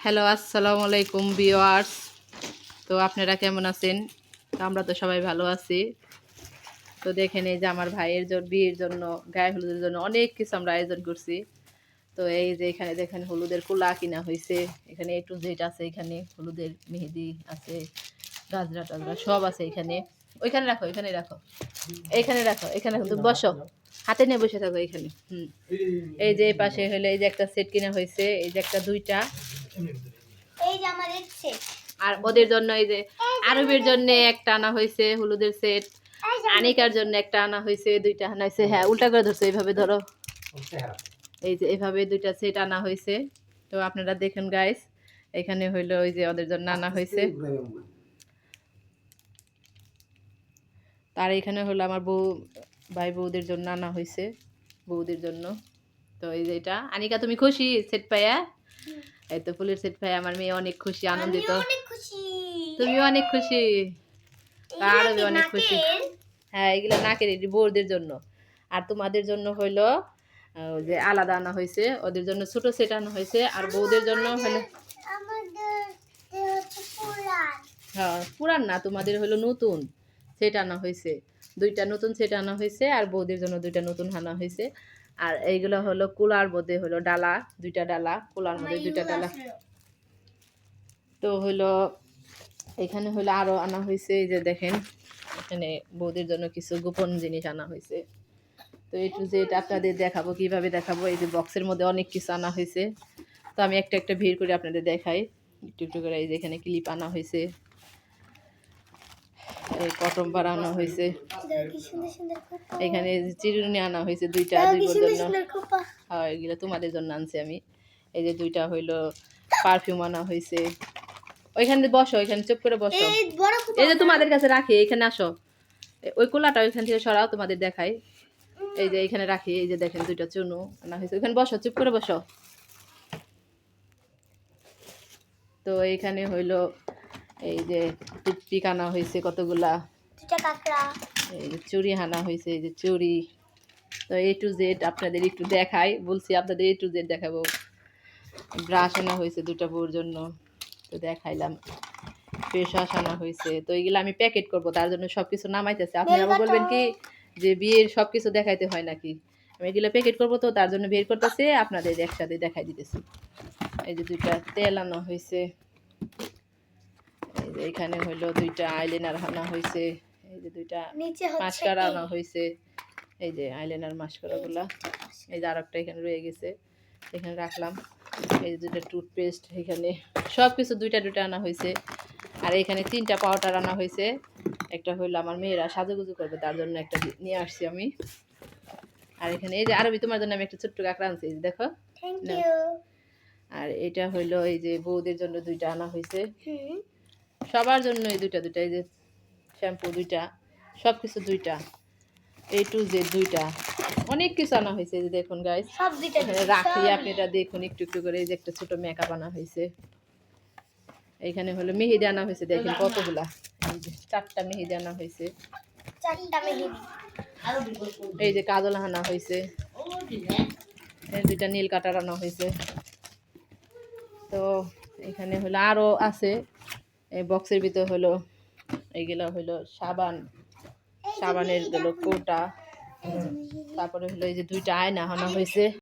Hello, আসসালামু আলাইকুম viewers. তো আপনারা কেমন আছেন? তো আমরা তো সবাই ভালো আছি। তো দেখেন এই যে আমার ভাইয়ের বিয়ের জন্য, গায়ে হলুদের জন্য অনেক কিছু আমরা আয়োজন করছি। তো এই যে এখানে দেখেন হলুদের কুলা কিনা হয়েছে, এখানে A to Z আছে, এখানে হলুদের মেহেদি আছে, গাজরা টাজরা সব আছে এখানে। ওইখানে রাখো, এখানে রাখো, এইখানে রাখো, এখানে রাখো, তুমি বসো, হাতে নিয়ে বসে থাকো এখানে। এই যে এই পাশে হলো এই যে একটা সেট কিনা হয়েছে, এই যে একটা দুইটা, এই যে আমাদের সেট। আর ওদের জন্য এই যে আরবের জন্য একটা আনা হয়েছে হলুদের সেট, আনিকার জন্য একটা আনা হয়েছে, দুইটা আনা হয়েছে। হ্যাঁ, উল্টা করে ধরছো, এইভাবে ধরো। এই যে এইভাবে দুইটা সেট আনা হয়েছে। তো আপনারা দেখেন গাইস, এখানে হইলো ওই যে ওদের জন্য আনা হয়েছে। তার এখানে হলো আমার ভাই বউদের জন্য আনা হয়েছে, বউদের জন্য। তো এই যে এটা আনিকা, তুমি খুশি সেট পাইয়া? এই তো ফুলের সেট পাইয়া আমার মেয়ে অনেক খুশি, আনন্দিত। তুমিও অনেক খুশি, আরো অনেক খুশি। হ্যাঁ, এগুলো নাকের বউদের জন্য। আর তোমাদের জন্য হইলো ওই যে আলাদা আনা হয়েছে, ওদের জন্য ছোট সেট আনা হয়েছে, আর বউদের জন্য হলো হ্যাঁ পুরান না, তোমাদের হলো নতুন সেট আনা হয়েছে। দুইটা নতুন সেট আনা হয়েছে, আর বউদের জন্য দুইটা নতুন আনা হয়েছে। আর এইগুলো হলো কুলার মধ্যে হলো ডালা, দুইটা ডালা, কুলার মধ্যে দুইটা ডালা। তো হলো এখানে হলো আরো আনা হয়েছে, এই যে দেখেন এখানে বউদের জন্য কিছু গোপন জিনিস আনা হয়েছে। তো A to Z আপনাদের দেখাবো, কিভাবে দেখাবো। এই যে বক্সের মধ্যে অনেক কিছু আনা হয়েছে, তো আমি একটা একটা ভিড় করে আপনাদের দেখাই একটু একটু করে। এই যে এখানে ক্লিপ আনা হয়েছে, এই কটন বার আনা হয়েছে, এখানে চিরুনি আনা হয়েছে দুইটা, দুই জন্য। হ্যাঁ, এগুলো তোমাদের জন্য আনছি আমি। এই যে দুইটা হইলো পারফিউম আনা হয়েছে। ওইখানে বসো, ওইখানে চুপ করে বসো। এই যে তোমাদের কাছে রাখি, এখানে আসো, ওই কোলাটা ওইখান থেকে সরাও, তোমাদের দেখাই। এই যে এখানে রাখি, এই যে দেখেন দুইটা চুনু আনা হয়েছে। ওইখানে বসো, চুপ করে বসো। তো এইখানে হইলো এই যে টুথপিক আনা হয়েছে কতগুলা, এই যে চুড়ি আনা হয়েছে, এই যে চুড়ি। তো A to Z আপনাদের একটু দেখাই, বলছি আপনাদের A to Z দেখাবো। ব্রাশ আনা হয়েছে দুইটা বউর জন্য, তো দেখাইলাম। ফেস ওয়াশ আনা হয়েছে। তো এইগুলো আমি প্যাকেট করব, তার জন্য সবকিছু নামাইতেছে। আপনারা বলবেন কি যে বিয়ের সবকিছু দেখাইতে হয় নাকি? আমি এগুলো প্যাকেট করব, তো তার জন্য বের করতেছে, আপনাদের একসাথে দেখাই দিতেছি। এই যে দুইটা তেল আনা হয়েছে, এই যে এখানে হইলো দুইটা আইলাইনার আনা হয়েছে, এই যে দুইটা মাস্কারা আনা হয়েছে, এই যে আইলাইনার মাস্কারাগুলা। এই যে আরেকটা এখানে রয়ে গেছে, এখানে রাখলাম। এই যে দুইটা টুথপেস্ট, এখানে সব কিছু দুইটা দুইটা আনা হয়েছে। আর এখানে তিনটা পাউডার আনা হয়েছে, একটা হইলো আমার মেয়েরা সাজুগুজু করবে, তার জন্য একটা নিয়ে আসছি আমি। আর এখানে এই যে আরবি, তোমার জন্য আমি একটা ছোট্ট কাঁকড়া আনছি, এই যে দেখো। আর এটা হইলো এই যে বউদের জন্য দুইটা আনা হয়েছে, সবার জন্য এই দুইটা দুইটা। এই যে শ্যাম্পু দুইটা, সব কিছু দুইটা, A to Z দুইটা, অনেক কিছু আনা হয়েছে। এই যে দেখুন গাইস, এখানে রাখি, আপনি এটা দেখুন একটু একটু করে। এই যে একটা ছোট মেকআপ আনা হয়েছে, এইখানে হলো মেহেদি আনা হয়েছে, দেখেন কতগুলা। এই যে 4টা মেহেদি আনা হয়েছে, এই যে কাজল আনা হয়েছে, এই দুইটা নীল কাটার আনা হয়েছে। তো এখানে হলো আরো আছে, এই বক্সের ভিতর হলো এইগুলো হলো সাবান, সাবানের গুলো কোটা। তারপরে হলো এই যে দুইটা আয়না আনা হয়েছে।